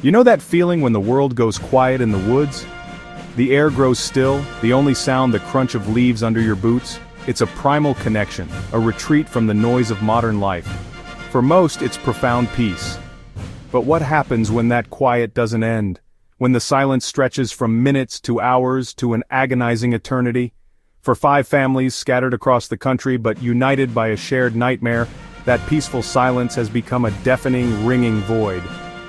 You know that feeling when the world goes quiet in the woods? The air grows still, the only sound the crunch of leaves under your boots? It's a primal connection, a retreat from the noise of modern life. For most, it's profound peace. But what happens when that quiet doesn't end? When the silence stretches from minutes to hours to an agonizing eternity? For 5 families scattered across the country but united by a shared nightmare, that peaceful silence has become a deafening, ringing void.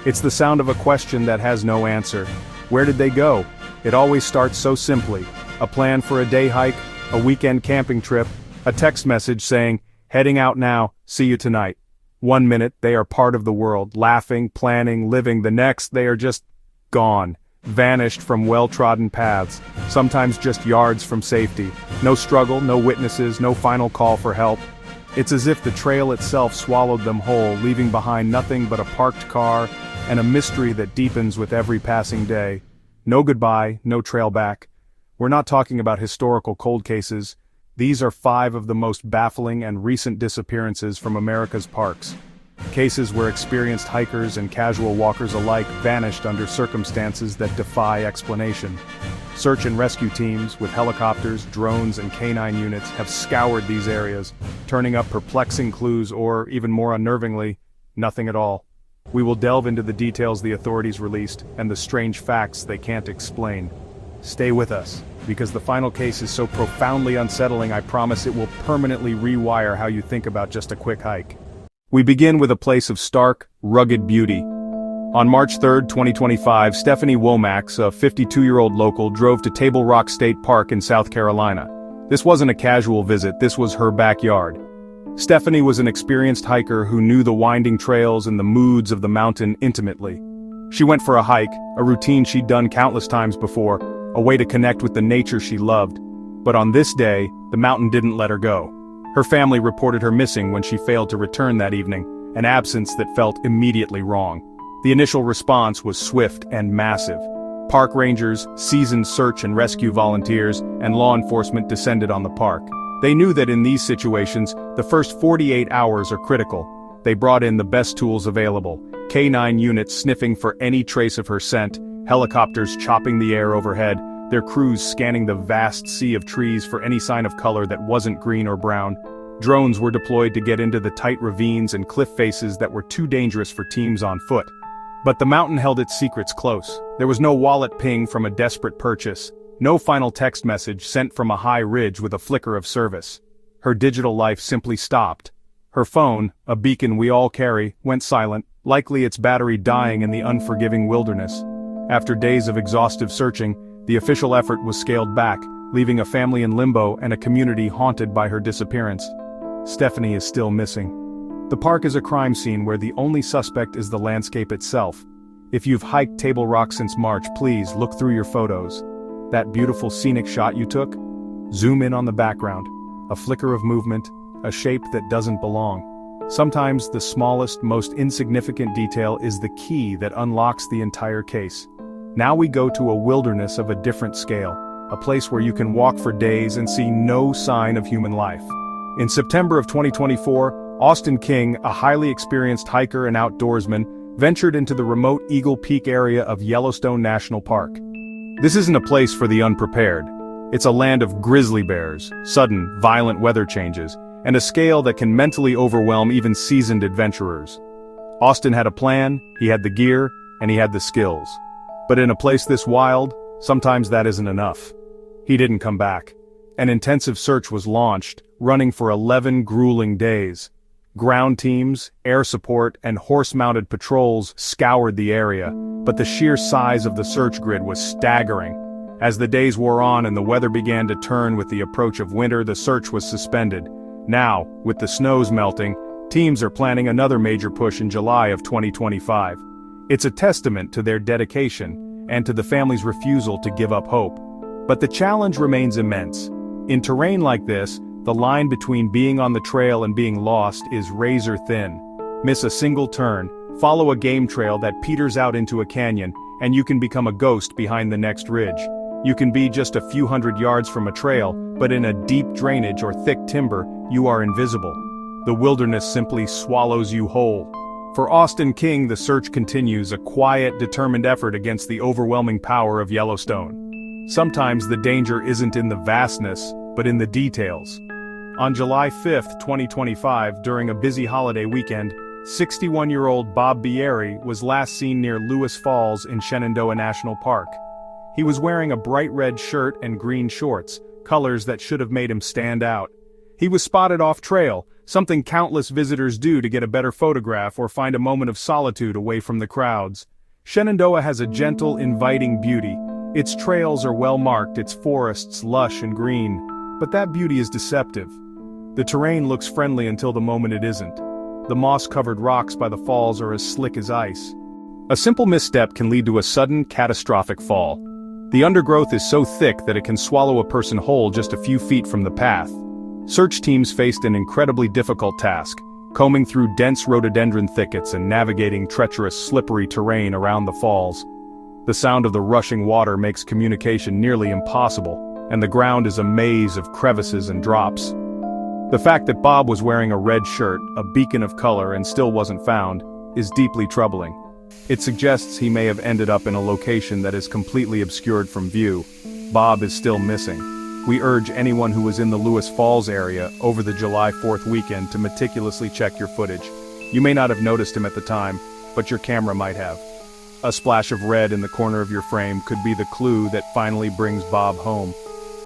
It's the sound of a question that has no answer. Where did they go? It always starts so simply. A plan for a day hike, a weekend camping trip, a text message saying, "Heading out now, see you tonight." 1 minute, they are part of the world, laughing, planning, living. The next, they are just gone, vanished from well-trodden paths, sometimes just yards from safety. No struggle, no witnesses, no final call for help. It's as if the trail itself swallowed them whole, leaving behind nothing but a parked car and a mystery that deepens with every passing day. No goodbye, no trail back. We're not talking about historical cold cases. These are 5 of the most baffling and recent disappearances from America's parks. Cases where experienced hikers and casual walkers alike vanished under circumstances that defy explanation. Search and rescue teams, with helicopters, drones, and canine units, have scoured these areas, turning up perplexing clues or, even more unnervingly, nothing at all. We will delve into the details the authorities released, and the strange facts they can't explain. Stay with us, because the final case is so profoundly unsettling. I promise it will permanently rewire how you think about just a quick hike. We begin with a place of stark, rugged beauty. On March 3, 2025, Stephanie Womax, a 52-year-old local, drove to Table Rock State Park in South Carolina. This wasn't a casual visit, this was her backyard. Stephanie was an experienced hiker who knew the winding trails and the moods of the mountain intimately. She went for a hike, a routine she'd done countless times before, a way to connect with the nature she loved. But on this day, the mountain didn't let her go. Her family reported her missing when she failed to return that evening, an absence that felt immediately wrong. The initial response was swift and massive. Park rangers, seasoned search and rescue volunteers, and law enforcement descended on the park. They knew that in these situations, the first 48 hours are critical. They brought in the best tools available, canine units sniffing for any trace of her scent, helicopters chopping the air overhead, their crews scanning the vast sea of trees for any sign of color that wasn't green or brown. Drones were deployed to get into the tight ravines and cliff faces that were too dangerous for teams on foot. But the mountain held its secrets close. There was no wallet ping from a desperate purchase, no final text message sent from a high ridge with a flicker of service. Her digital life simply stopped. Her phone, a beacon we all carry, went silent, likely its battery dying in the unforgiving wilderness. After days of exhaustive searching, the official effort was scaled back, leaving a family in limbo and a community haunted by her disappearance. Stephanie is still missing. The park is a crime scene where the only suspect is the landscape itself. If you've hiked Table Rock since March, please look through your photos. That beautiful scenic shot you took? Zoom in on the background. A flicker of movement, a shape that doesn't belong. Sometimes the smallest, most insignificant detail is the key that unlocks the entire case. Now we go to a wilderness of a different scale, a place where you can walk for days and see no sign of human life. In September of 2024, Austin King, a highly experienced hiker and outdoorsman, ventured into the remote Eagle Peak area of Yellowstone National Park. This isn't a place for the unprepared. It's a land of grizzly bears, sudden, violent weather changes, and a scale that can mentally overwhelm even seasoned adventurers. Austin had a plan, he had the gear, and he had the skills. But in a place this wild, sometimes that isn't enough. He didn't come back. An intensive search was launched, running for 11 grueling days. Ground teams, air support, and horse-mounted patrols scoured the area, but the sheer size of the search grid was staggering. As the days wore on and the weather began to turn with the approach of winter, the search was suspended. Now, with the snows melting, teams are planning another major push in July of 2025. It's a testament to their dedication and to the family's refusal to give up hope. But the challenge remains immense. In terrain like this, the line between being on the trail and being lost is razor thin. Miss a single turn, follow a game trail that peters out into a canyon, and you can become a ghost behind the next ridge. You can be just a few hundred yards from a trail, but in a deep drainage or thick timber, you are invisible. The wilderness simply swallows you whole. For Austin King, the search continues, a quiet, determined effort against the overwhelming power of Yellowstone. Sometimes the danger isn't in the vastness, but in the details. On July 5, 2025, during a busy holiday weekend, 61-year-old Bob Bieri was last seen near Lewis Falls in Shenandoah National Park. He was wearing a bright red shirt and green shorts, colors that should have made him stand out. He was spotted off-trail, something countless visitors do to get a better photograph or find a moment of solitude away from the crowds. Shenandoah has a gentle, inviting beauty. Its trails are well-marked, its forests lush and green. But that beauty is deceptive. The terrain looks friendly until the moment it isn't. The moss-covered rocks by the falls are as slick as ice. A simple misstep can lead to a sudden, catastrophic fall. The undergrowth is so thick that it can swallow a person whole just a few feet from the path. Search teams faced an incredibly difficult task, combing through dense rhododendron thickets and navigating treacherous, slippery terrain around the falls. The sound of the rushing water makes communication nearly impossible, and the ground is a maze of crevices and drops. The fact that Bob was wearing a red shirt, a beacon of color, and still wasn't found, is deeply troubling. It suggests he may have ended up in a location that is completely obscured from view. Bob is still missing. We urge anyone who was in the Lewis Falls area over the July 4th weekend to meticulously check your footage. You may not have noticed him at the time, but your camera might have. A splash of red in the corner of your frame could be the clue that finally brings Bob home.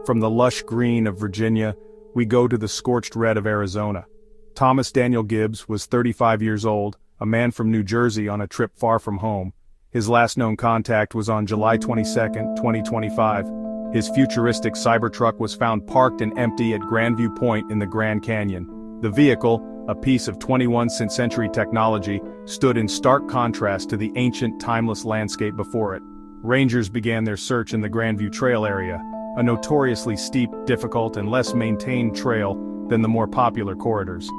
From the lush green of Virginia, we go to the scorched red of Arizona. Thomas Daniel Gibbs was 35 years old, a man from New Jersey on a trip far from home. His last known contact was on July 22, 2025. His futuristic Cybertruck was found parked and empty at Grandview Point in the Grand Canyon. The vehicle, a piece of 21st century technology, stood in stark contrast to the ancient, timeless landscape before it. Rangers began their search in the Grandview Trail area, a notoriously steep, difficult, and less maintained trail than the more popular corridors.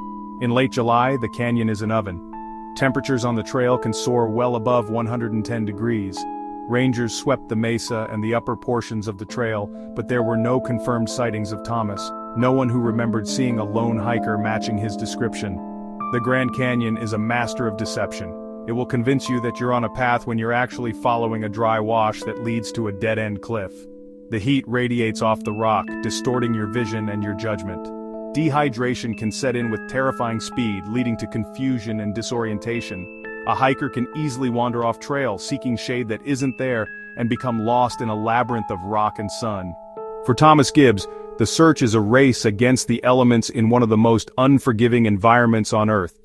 In late July, the canyon is an oven. Temperatures on the trail can soar well above 110 degrees. Rangers swept the mesa and the upper portions of the trail, but there were no confirmed sightings of Thomas, no one who remembered seeing a lone hiker matching his description. The Grand Canyon is a master of deception. It will convince you that you're on a path when you're actually following a dry wash that leads to a dead-end cliff. The heat radiates off the rock, distorting your vision and your judgment. Dehydration can set in with terrifying speed, leading to confusion and disorientation. A hiker can easily wander off trail, seeking shade that isn't there, and become lost in a labyrinth of rock and sun. For Thomas Gibbs, the search is a race against the elements in one of the most unforgiving environments on Earth.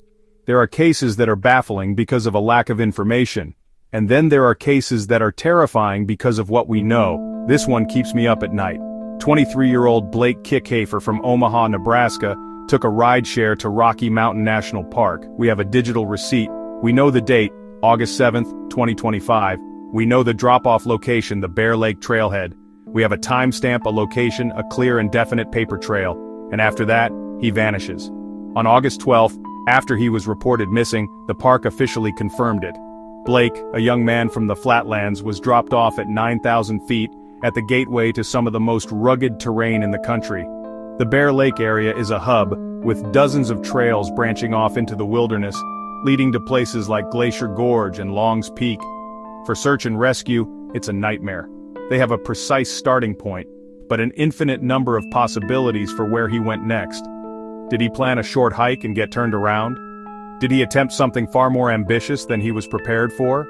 There are cases that are baffling because of a lack of information, and then there are cases that are terrifying because of what we know. This one keeps me up at night. 23-year-old Blake Kickhafer from Omaha, Nebraska, took a rideshare to Rocky Mountain National Park. We have a digital receipt. We know the date, August 7th, 2025. We know the drop-off location, the Bear Lake Trailhead. We have a timestamp, a location, a clear and definite paper trail. And after that, he vanishes. On August 12th, after he was reported missing, the park officially confirmed it. Blake, a young man from the flatlands, was dropped off at 9,000 feet at the gateway to some of the most rugged terrain in the country. The Bear Lake area is a hub, with dozens of trails branching off into the wilderness, leading to places like Glacier Gorge and Long's Peak. For search and rescue, it's a nightmare. They have a precise starting point, but an infinite number of possibilities for where he went next. Did he plan a short hike and get turned around? Did he attempt something far more ambitious than he was prepared for?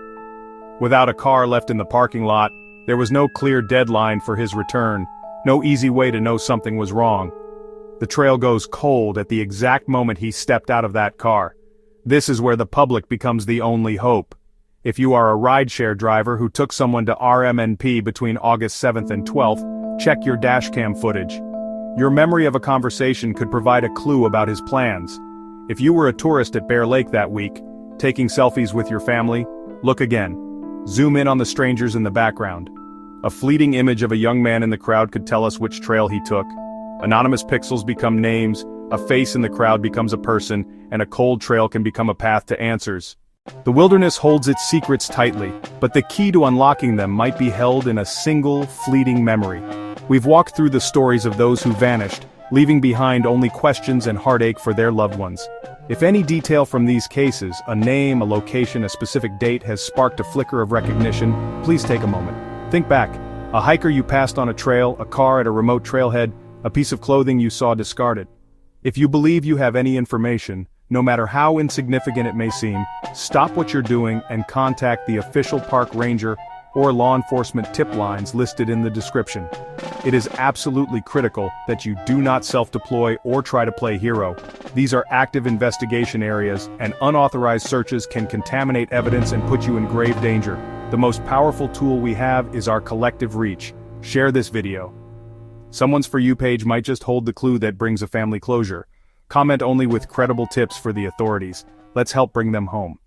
Without a car left in the parking lot, there was no clear deadline for his return, no easy way to know something was wrong. The trail goes cold at the exact moment he stepped out of that car. This is where the public becomes the only hope. If you are a rideshare driver who took someone to RMNP between August 7th and 12th, check your dashcam footage. Your memory of a conversation could provide a clue about his plans. If you were a tourist at Bear Lake that week, taking selfies with your family, look again. Zoom in on the strangers in the background. A fleeting image of a young man in the crowd could tell us which trail he took. Anonymous pixels become names, a face in the crowd becomes a person, and a cold trail can become a path to answers. The wilderness holds its secrets tightly, but the key to unlocking them might be held in a single, fleeting memory. We've walked through the stories of those who vanished, leaving behind only questions and heartache for their loved ones. If any detail from these cases, a name, a location, a specific date has sparked a flicker of recognition, please take a moment. Think back. A hiker you passed on a trail, a car at a remote trailhead, a piece of clothing you saw discarded. If you believe you have any information, no matter how insignificant it may seem, stop what you're doing and contact the official park ranger or law enforcement tip lines listed in the description. It is absolutely critical that you do not self-deploy or try to play hero. These are active investigation areas, and unauthorized searches can contaminate evidence and put you in grave danger. The most powerful tool we have is our collective reach. Share this video. Someone's For You page might just hold the clue that brings a family closure. Comment only with credible tips for the authorities. Let's help bring them home.